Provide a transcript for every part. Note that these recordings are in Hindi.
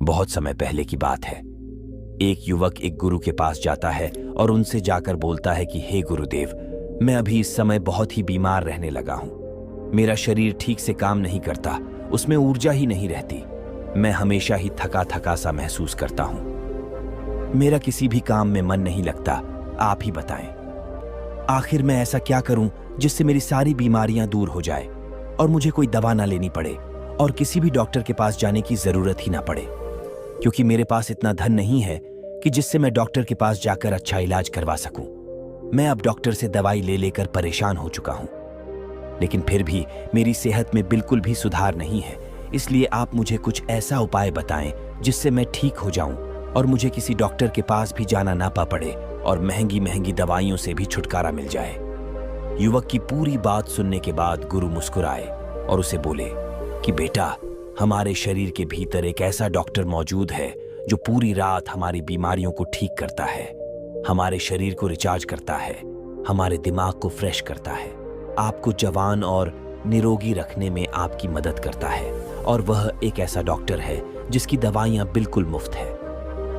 बहुत समय पहले की बात है। एक युवक एक गुरु के पास जाता है और उनसे जाकर बोलता है कि हे गुरुदेव, मैं अभी इस समय बहुत ही बीमार रहने लगा हूं। मेरा शरीर ठीक से काम नहीं करता, उसमें ऊर्जा ही नहीं रहती। मैं हमेशा ही थका थका सा महसूस करता हूं। मेरा किसी भी काम में मन नहीं लगता। आप ही बताएं, आखिर मैं ऐसा क्या करूं जिससे मेरी सारी बीमारियां दूर हो जाए और मुझे कोई दवा ना लेनी पड़े और किसी भी डॉक्टर के पास जाने की जरूरत ही ना पड़े, क्योंकि मेरे पास इतना धन नहीं है कि जिससे मैं डॉक्टर के पास जाकर अच्छा इलाज करवा सकूं। मैं अब डॉक्टर से दवाई ले लेकर परेशान हो चुका हूं, लेकिन फिर भी मेरी सेहत में बिल्कुल भी सुधार नहीं है। इसलिए आप मुझे कुछ ऐसा उपाय बताएं जिससे मैं ठीक हो जाऊं और मुझे किसी डॉक्टर के पास भी जाना ना पड़े और महंगी महंगी दवाइयों से भी छुटकारा मिल जाए। युवक की पूरी बात सुनने के बाद गुरु मुस्कुराए और उसे बोले कि बेटा, हमारे शरीर के भीतर एक ऐसा डॉक्टर मौजूद है जो पूरी रात हमारी बीमारियों को ठीक करता है, हमारे शरीर को रिचार्ज करता है, हमारे दिमाग को फ्रेश करता है, आपको जवान और निरोगी रखने में आपकी मदद करता है। और वह एक ऐसा डॉक्टर है जिसकी दवाइयां बिल्कुल मुफ्त है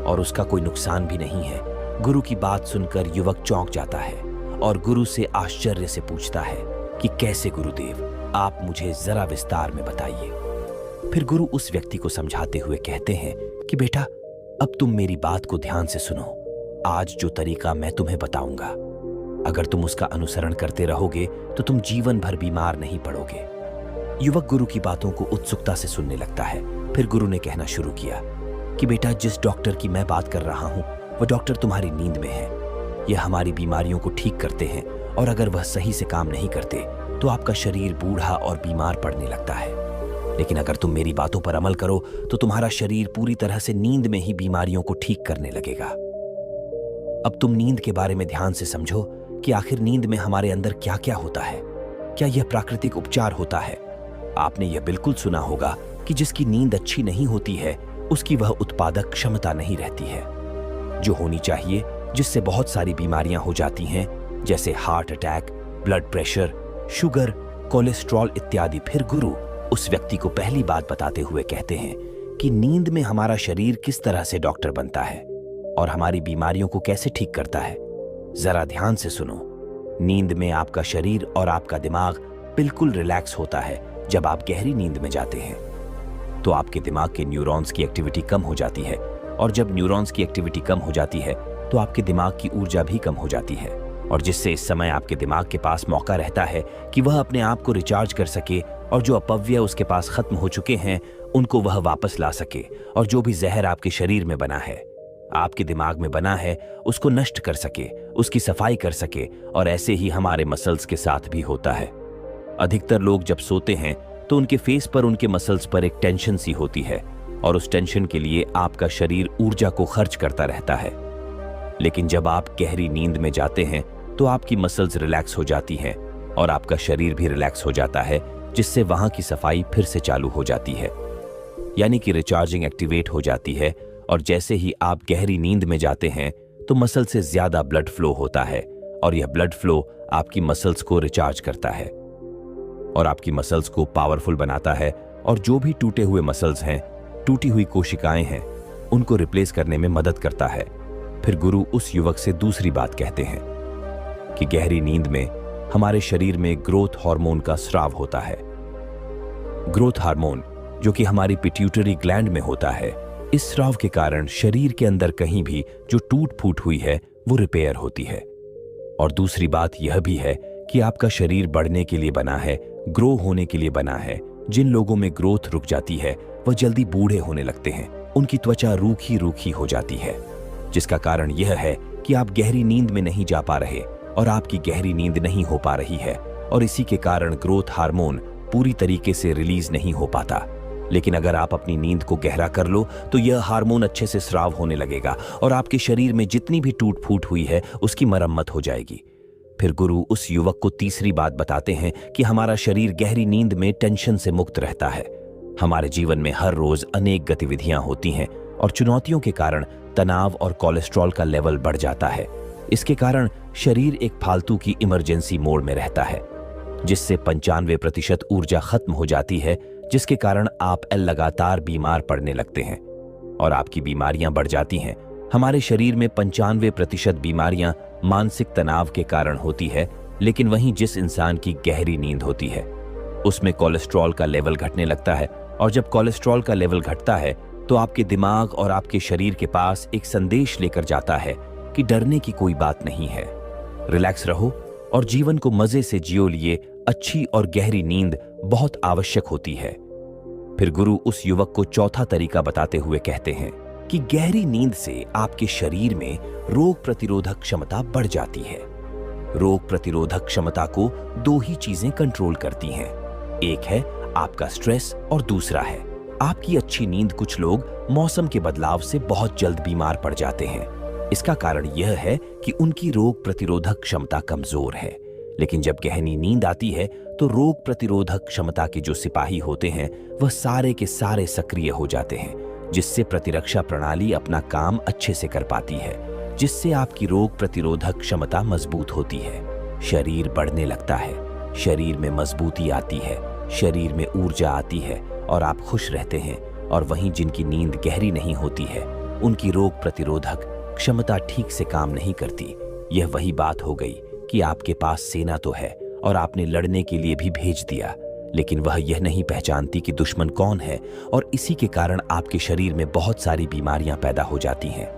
और उसका कोई नुकसान भी नहीं है। गुरु की बात सुनकर युवक चौंक जाता है और गुरु से आश्चर्य से पूछता है कि कैसे गुरुदेव, आप मुझे जरा विस्तार में बताइए। फिर गुरु उस व्यक्ति को समझाते हुए कहते हैं कि बेटा, अब तुम मेरी बात को ध्यान से सुनो। आज जो तरीका मैं तुम्हें बताऊंगा, अगर तुम उसका अनुसरण करते रहोगे तो तुम जीवन भर बीमार नहीं पड़ोगे। युवक गुरु की बातों को उत्सुकता से सुनने लगता है। फिर गुरु ने कहना शुरू किया कि बेटा, जिस डॉक्टर की मैं बात कर रहा हूं वह डॉक्टर तुम्हारी नींद में है। यह हमारी बीमारियों को ठीक करते हैं और अगर वह सही से काम नहीं करते तो आपका शरीर बूढ़ा और बीमार पड़ने लगता है। लेकिन अगर तुम मेरी बातों पर अमल करो तो तुम्हारा शरीर पूरी तरह से नींद में ही बीमारियों को ठीक करने लगेगा। अब तुम नींद के बारे में ध्यान से समझो कि आखिर नींद में हमारे अंदर क्या क्या होता है। क्या यह प्राकृतिक उपचार होता है? आपने यह बिल्कुल सुना होगा कि जिसकी नींद अच्छी नहीं होती है उसकी वह उत्पादक क्षमता नहीं रहती है जो होनी चाहिए, जिससे बहुत सारी बीमारियां हो जाती हैं, जैसे heart attack, blood pressure, sugar, cholesterol इत्यादि। फिर गुरु उस व्यक्ति को पहली बात बताते हुए कहते हैं कि नींद में हमारा शरीर किस तरह से डॉक्टर बनता है और हमारी बीमारियों को कैसे ठीक करता है। जरा ध्यान से सुनो। नींद में आपका शरीर और आपका दिमाग बिल्कुल रिलैक्स होता है। जब आप गहरी नींद में जाते हैं तो आपके दिमाग के न्यूरॉन्स की एक्टिविटी कम हो जाती है और जब न्यूरॉन्स की एक्टिविटी कम हो जाती है तो आपके दिमाग की ऊर्जा भी कम हो जाती है और जिससे इस समय आपके दिमाग के पास मौका रहता है कि वह अपने आप को रिचार्ज कर सके और जो अपव्यय उसके पास खत्म हो चुके हैं उनको वह वापस ला सके और जो भी जहर आपके शरीर में बना है, आपके दिमाग में बना है, उसको नष्ट कर सके, उसकी सफाई कर सके। और ऐसे ही हमारे मसल्स के साथ भी होता है। अधिकतर लोग जब सोते हैं तो उनके फेस पर, उनके मसल्स पर एक टेंशन सी होती है और उस टेंशन के लिए आपका शरीर ऊर्जा को खर्च करता रहता है। लेकिन जब आप गहरी नींद में जाते हैं तो आपकी मसल्स रिलैक्स हो जाती हैं और आपका शरीर भी रिलैक्स हो जाता है, जिससे वहां की सफाई फिर से चालू हो जाती है, यानी कि रिचार्जिंग एक्टिवेट हो जाती है। और जैसे ही आप गहरी नींद में जाते हैं तो मसल से ज्यादा ब्लड फ्लो होता है और यह ब्लड फ्लो आपकी मसल्स को रिचार्ज करता है और आपकी मसल्स को पावरफुल बनाता है और जो भी टूटे हुए मसल्स हैं, टूटी हुई कोशिकाएं हैं, उनको रिप्लेस करने में मदद करता है। फिर गुरु उस युवक से दूसरी बात कहते हैं कि गहरी नींद में हमारे शरीर में ग्रोथ हार्मोन का स्राव होता है। ग्रोथ हार्मोन जो कि हमारी पिट्यूटरी ग्लैंड में होता है, इस स्राव के कारण शरीर के अंदर कहीं भी जो टूट फूट हुई है वो रिपेयर होती है। और दूसरी बात यह भी है कि आपका शरीर बढ़ने के लिए बना है, ग्रो होने के लिए बना है। जिन लोगों में ग्रोथ रुक जाती है वह जल्दी बूढ़े होने लगते हैं, उनकी त्वचा रूखी रूखी हो जाती है, जिसका कारण यह है कि आप गहरी नींद में नहीं जा पा रहे और आपकी गहरी नींद नहीं हो पा रही है और इसी के कारण ग्रोथ हार्मोन पूरी तरीके से रिलीज नहीं हो पाता। लेकिन अगर आप अपनी नींद को गहरा कर लो तो यह हार्मोन अच्छे से स्राव होने लगेगा और आपके शरीर में जितनी भी टूट फूट हुई है उसकी मरम्मत हो जाएगी। फिर गुरु उस युवक को तीसरी बात बताते हैं कि हमारा शरीर गहरी नींद में टेंशन से मुक्त रहता है। हमारे जीवन में हर रोज अनेक गतिविधियां होती हैं और चुनौतियों के कारण तनाव और कोलेस्ट्रॉल का लेवल बढ़ जाता है। इसके कारण शरीर एक फालतू की इमरजेंसी मोड में रहता है, जिससे 95% ऊर्जा खत्म हो जाती है, जिसके कारण आप लगातार बीमार पड़ने लगते हैं और आपकी बीमारियां बढ़ जाती हैं। हमारे शरीर में 95% बीमारियां मानसिक तनाव के कारण होती है, लेकिन वहीं जिस इंसान की गहरी नींद होती है उसमें कोलेस्ट्रॉल का लेवल घटने लगता है, और जब कोलेस्ट्रॉल का लेवल घटता है तो आपके दिमाग और आपके शरीर के पास एक संदेश लेकर जाता है कि डरने की कोई बात नहीं है, रिलैक्स रहो और जीवन को मजे से जियो। लिए अच्छी और गहरी नींद बहुत आवश्यक होती है। फिर गुरु उस युवक को चौथा तरीका बताते हुए कहते हैं कि गहरी नींद से आपके शरीर में रोग प्रतिरोधक क्षमता बढ़ जाती है। रोग प्रतिरोधक क्षमता को दो ही चीजें कंट्रोल करती हैं, एक है आपका स्ट्रेस और दूसरा है आपकी अच्छी नींद। कुछ लोग मौसम के बदलाव से बहुत जल्द बीमार पड़ जाते हैं। इसका कारण यह है कि उनकी रोग प्रतिरोधक क्षमता कमजोर है, लेकिन जब गहरी नींद आती है तो रोग प्रतिरोधक क्षमता के जो सिपाही होते हैं वह सारे के सारे सक्रिय हो जाते हैं, जिससे प्रतिरक्षा प्रणाली अपना काम अच्छे से कर पाती है, जिससे आपकी रोग प्रतिरोधक क्षमता मजबूत होती है। शरीर बढ़ने लगता है, शरीर में मजबूती आती है, शरीर में ऊर्जा आती है और आप खुश रहते हैं। और वहीं जिनकी नींद गहरी नहीं होती है उनकी रोग प्रतिरोधक क्षमता ठीक से काम नहीं करती। यह वही बात हो गई कि आपके पास सेना तो है और आपने लड़ने के लिए भी भेज दिया, लेकिन वह यह नहीं पहचानती कि दुश्मन कौन है, और इसी के कारण आपके शरीर में बहुत सारी बीमारियां पैदा हो जाती हैं।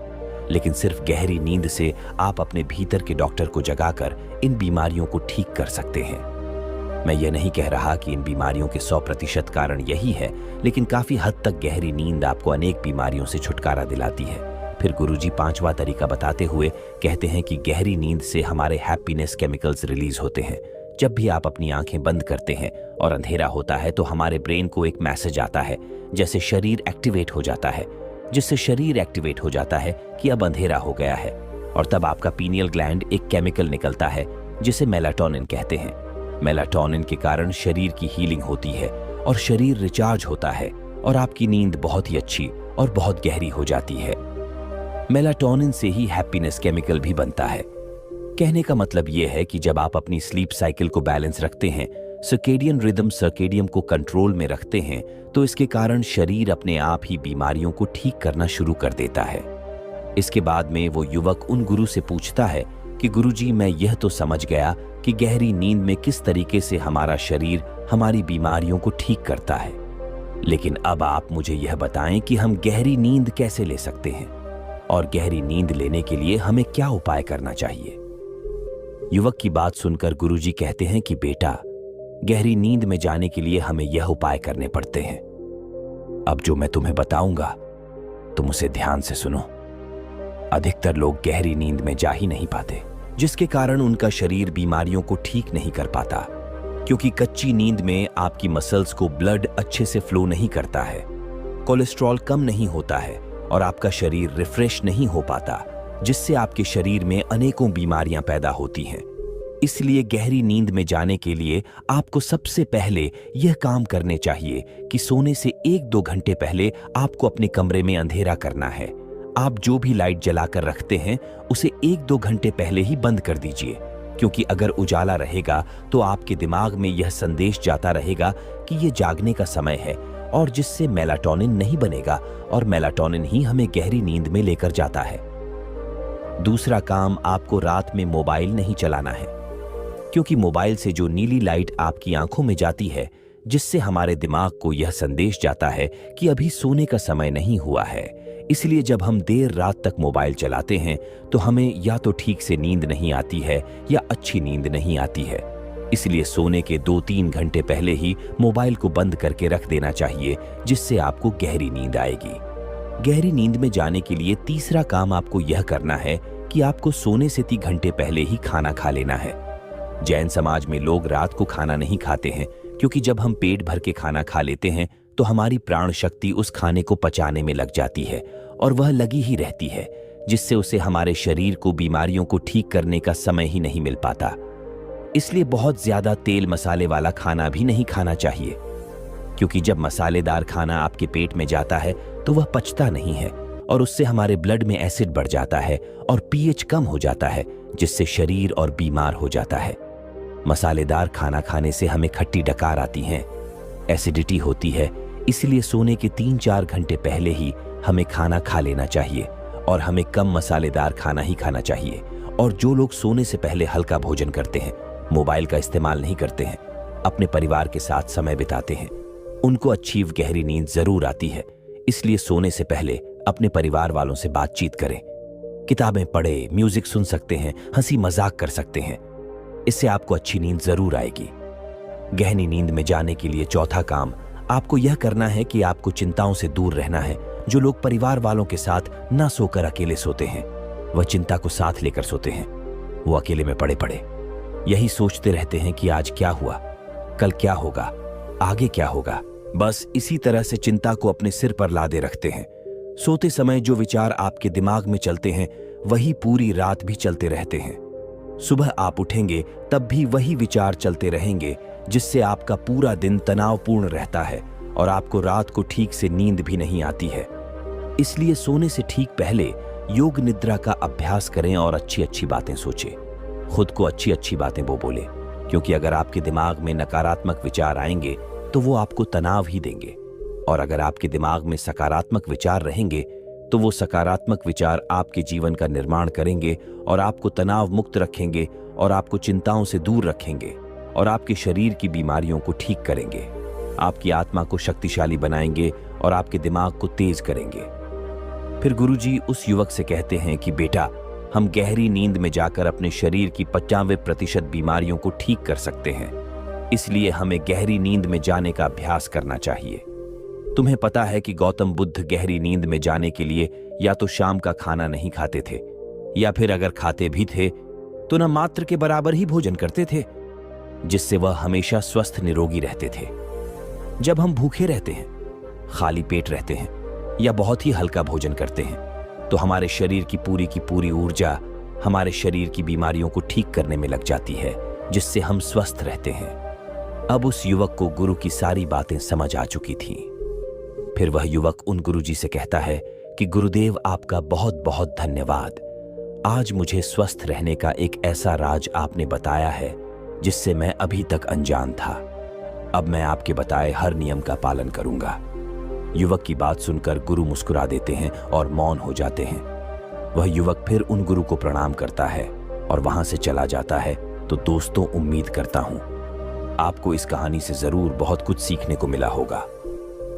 लेकिन सिर्फ गहरी नींद से आप अपने भीतर के डॉक्टर को जगाकर इन बीमारियों को ठीक कर सकते हैं। मैं ये नहीं कह रहा कि इन बीमारियों के 100% कारण यही है, लेकिन काफी हद तक गहरी नींद आपको अनेक बीमारियों से छुटकारा दिलाती है। फिर गुरुजी 5वां तरीका बताते हुए कहते हैं कि गहरी नींद से हमारे हैप्पीनेस केमिकल्स रिलीज होते हैं। जब भी आप अपनी आंखें बंद करते हैं और अंधेरा होता है तो हमारे ब्रेन को एक मैसेज आता है, जैसे शरीर एक्टिवेट हो जाता है, जिससे शरीर एक्टिवेट हो जाता है कि अब अंधेरा हो गया है। और तब आपका पीनियल ग्लैंड एक केमिकल निकलता है जिसे मेलाटोनिन कहते हैं। मेलाटोनिन के कारण शरीर की हीलिंग होती है और शरीर रिचार्ज होता है और आपकी नींद बहुत ही अच्छी और बहुत गहरी हो जाती है। मेलाटोनिन से ही हैप्पीनेस केमिकल भी बनता है। कहने का मतलब यह है कि जब आप अपनी स्लीप साइकिल को बैलेंस रखते हैं, सर्केडियन रिदम सर्केडियम को कंट्रोल में रखते हैं, तो इसके कारण शरीर अपने आप ही बीमारियों को ठीक करना शुरू कर देता है। इसके बाद में वो युवक उन गुरु से पूछता है कि गुरुजी, मैं यह तो समझ गया कि गहरी नींद में किस तरीके से हमारा शरीर हमारी बीमारियों को ठीक करता है, लेकिन अब आप मुझे यह बताएं कि हम गहरी नींद कैसे ले सकते हैं और गहरी नींद लेने के लिए हमें क्या उपाय करना चाहिए। युवक की बात सुनकर गुरुजी कहते हैं कि बेटा, गहरी नींद में जाने के लिए हमें यह उपाय करने पड़ते हैं। अब जो मैं तुम्हें बताऊंगा तुम उसे ध्यान से सुनो। अधिकतर लोग गहरी नींद में जा ही नहीं पाते, जिसके कारण उनका शरीर बीमारियों को ठीक नहीं कर पाता, क्योंकि कच्ची नींद में आपकी मसल्स को ब्लड अच्छे से फ्लो नहीं करता है, कोलेस्ट्रॉल कम नहीं होता है और आपका शरीर रिफ्रेश नहीं हो पाता, जिससे आपके शरीर में अनेकों बीमारियां पैदा होती हैं। इसलिए गहरी नींद में जाने के लिए आपको सबसे पहले यह काम करने चाहिए कि सोने से 1-2 घंटे पहले आपको अपने कमरे में अंधेरा करना है। आप जो भी लाइट जलाकर रखते हैं उसे 1-2 घंटे पहले ही बंद कर दीजिए, क्योंकि अगर उजाला रहेगा तो आपके दिमाग में यह संदेश जाता रहेगा कि यह जागने का समय है, और जिससे मेलाटोनिन नहीं बनेगा और मेलाटोनिन ही हमें गहरी नींद में लेकर जाता है। दूसरा काम, आपको रात में मोबाइल नहीं चलाना है, क्योंकि मोबाइल से जो नीली लाइट आपकी आंखों में जाती है, जिससे हमारे दिमाग को यह संदेश जाता है कि अभी सोने का समय नहीं हुआ है। इसलिए जब हम देर रात तक मोबाइल चलाते हैं तो हमें या तो ठीक से नींद नहीं आती है या अच्छी नींद नहीं आती है। इसलिए सोने के 2-3 घंटे पहले ही मोबाइल को बंद करके रख देना चाहिए, जिससे आपको गहरी नींद आएगी। गहरी नींद में जाने के लिए तीसरा काम आपको यह करना है कि आपको सोने से 3 घंटे पहले ही खाना खा लेना है। जैन समाज में लोग रात को खाना नहीं खाते हैं, क्योंकि जब हम पेट भर के खाना खा लेते हैं तो हमारी प्राण शक्ति उस खाने को पचाने में लग जाती है और वह लगी ही रहती है, जिससे उसे हमारे शरीर को बीमारियों को ठीक करने का समय ही नहीं मिल पाता। इसलिए बहुत ज्यादा तेल मसाले वाला खाना भी नहीं खाना चाहिए, क्योंकि जब मसालेदार खाना आपके पेट में जाता है तो वह पचता नहीं है और उससे हमारे ब्लड में एसिड बढ़ जाता है और पीएच कम हो जाता है, जिससे शरीर और बीमार हो जाता है। मसालेदार खाना खाने से हमें खट्टी डकार आती हैं, एसिडिटी होती है। इसलिए सोने के 3-4 घंटे पहले ही हमें खाना खा लेना चाहिए और हमें कम मसालेदार खाना ही खाना चाहिए। और जो लोग सोने से पहले हल्का भोजन करते हैं, मोबाइल का इस्तेमाल नहीं करते हैं, अपने परिवार के साथ समय बिताते हैं, उनको अच्छी गहरी नींद जरूर आती है। इसलिए सोने से पहले अपने परिवार वालों से बातचीत करें, किताबें पढ़े, म्यूजिक सुन सकते हैं, हंसी मजाक कर सकते हैं। इससे आपको अच्छी नींद जरूर आएगी। गहरी नींद में जाने के लिए चौथा काम आपको यह करना है कि आपको चिंताओं से दूर रहना है। जो लोग परिवार वालों के साथ ना सोकर अकेले सोते हैं, वह चिंता को साथ लेकर सोते हैं। वो अकेले में पड़े पड़े यही सोचते रहते हैं कि आज क्या हुआ, कल क्या होगा, आगे क्या होगा। बस इसी तरह से चिंता को अपने सिर पर लादे रखते हैं। सोते समय जो विचार आपके दिमाग में चलते हैं, वही पूरी रात भी चलते रहते हैं। सुबह आप उठेंगे तब भी वही विचार चलते रहेंगे, जिससे आपका पूरा दिन तनावपूर्ण रहता है और आपको रात को ठीक से नींद भी नहीं आती है। इसलिए सोने से ठीक पहले योग निद्रा का अभ्यास करें और अच्छी अच्छी बातें सोचें। खुद को अच्छी अच्छी बातें वो बोले, क्योंकि अगर आपके दिमाग में नकारात्मक विचार आएंगे तो वो आपको तनाव ही देंगे, और अगर आपके दिमाग में सकारात्मक विचार रहेंगे तो वो सकारात्मक विचार आपके जीवन का निर्माण करेंगे और आपको तनाव मुक्त रखेंगे और आपको चिंताओं से दूर रखेंगे और आपके शरीर की बीमारियों को ठीक करेंगे, आपकी आत्मा को शक्तिशाली बनाएंगे और आपके दिमाग को तेज करेंगे। फिर गुरुजी उस युवक से कहते हैं कि बेटा, हम गहरी नींद में जाकर अपने शरीर की 95% बीमारियों को ठीक कर सकते हैं। इसलिए हमें गहरी नींद में जाने का अभ्यास करना चाहिए। तुम्हें पता है कि गौतम बुद्ध गहरी नींद में जाने के लिए या तो शाम का खाना नहीं खाते थे, या फिर अगर खाते भी थे तो न मात्र के बराबर ही भोजन करते थे, जिससे वह हमेशा स्वस्थ निरोगी रहते थे। जब हम भूखे रहते हैं, खाली पेट रहते हैं या बहुत ही हल्का भोजन करते हैं, तो हमारे शरीर की पूरी ऊर्जा हमारे शरीर की बीमारियों को ठीक करने में लग जाती है, जिससे हम स्वस्थ रहते हैं। अब उस युवक को गुरु की सारी बातें समझ आ चुकी थीं। फिर वह युवक उन गुरुजी से कहता है कि गुरुदेव, आपका बहुत बहुत धन्यवाद। आज मुझे स्वस्थ रहने का एक ऐसा राज आपने बताया है जिससे मैं अभी तक अनजान था। अब मैं आपके बताए हर नियम का पालन करूंगा। युवक की बात सुनकर गुरु मुस्कुरा देते हैं और मौन हो जाते हैं। वह युवक फिर उन गुरु को प्रणाम करता है और वहां से चला जाता है। तो दोस्तों, उम्मीद करता हूं आपको इस कहानी से जरूर बहुत कुछ सीखने को मिला होगा।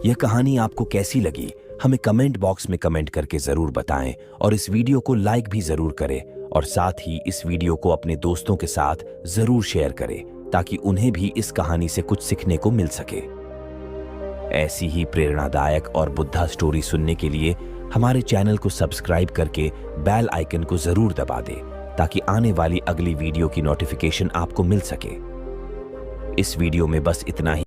यह कहानी आपको कैसी लगी हमें कमेंट बॉक्स में कमेंट करके जरूर बताएं, और इस वीडियो को लाइक भी जरूर करें, और साथ ही इस वीडियो को अपने दोस्तों के साथ जरूर शेयर करें, ताकि उन्हें भी इस कहानी से कुछ सीखने को मिल सके। ऐसी ही प्रेरणादायक और बुद्धा स्टोरी सुनने के लिए हमारे चैनल को सब्सक्राइब करके बेल आइकन को जरूर दबा दें, ताकि आने वाली अगली वीडियो की नोटिफिकेशन आपको मिल सके। इस वीडियो में बस इतना ही।